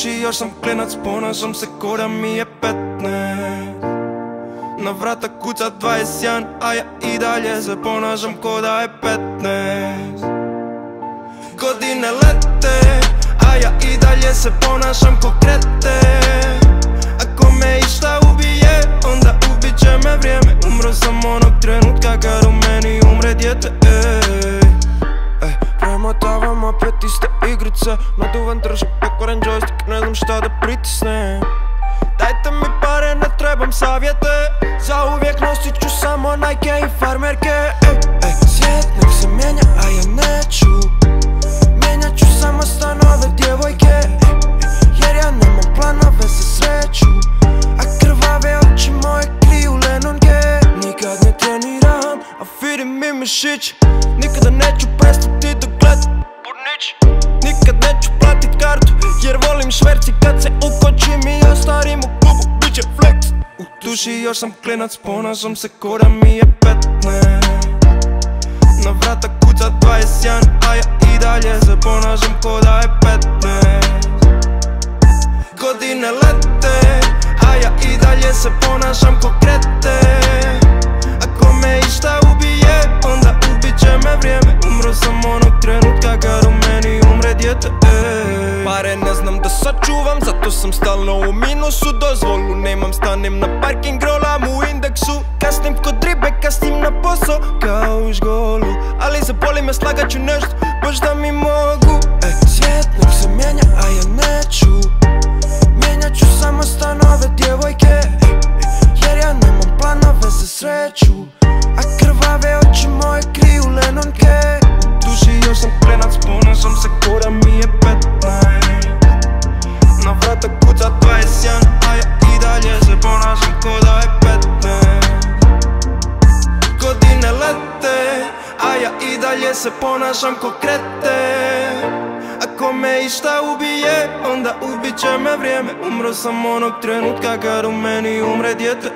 duši još sam klinac, ponašam se ko da mi je 15. Na vrata kuca 21, a ja i dalje se ponašam ko da je 15. Godine lete, a ja i dalje se ponašam ko kreten. Ako me išta ubije, onda ubit će me vrijeme. Umro sam onog trenutka kad u meni umre dijete. Premotavam opet iste igrice, naduvan držim pokvaren joystick, ne znam šta da pritisnem. Dajte mi pare, ne trebam savjete, zauvijek nosit ću samo Nike i farmerke. Svijet nek se mijenja, a ja neću. Mijenjat ću samo stanove djevojke, jer ja nemam planove za sreću. A krvave oči moje kriju Lenonge. Nikad ne treniram, a vidim mi mišić. Nikada neću prestati dok gledam Burnić. Nikad neću platit kartu, jer volim šverci. Kad se ukočim i ostarim u klubu, bit će flex. U duši još sam klinac, ponašam se ko da mi je 15. Na vrata kuca 21, a ja i dalje se ponašam ko da je 15. Godine lete, a ja i dalje se ponašam ko kreten. Ako me išta ubije, onda ubit će me vrijeme. Umro sam onog trenutka kad u meni umre dijete. Pare ne znam da sačuvam, zato sam stalno u minusu. Dozvolu nemam, stanem na parking, rolam u indeksu. Kasnim kod ribe, kasnim na posao, kao u školu. Ali zaboli me, slagat ću nešto, baš da mi mogu. Svijet nek se mijenja, a ja neću. Mijenjat ću samo stanove djevojke, jer ja nemam planove za sreću. A krvave oči moje kriju Lenonke. U duši još sam klinac, ponašam se ko da mi je 15. Na vrata kuca 21, a ja i dalje se ponašam ko da je 15. Godine lete, a ja i dalje se ponašam ko kreten. Ako me išta ubije, onda ubit će me vrijeme. Umro sam onog trenutka kad u meni umre dijete.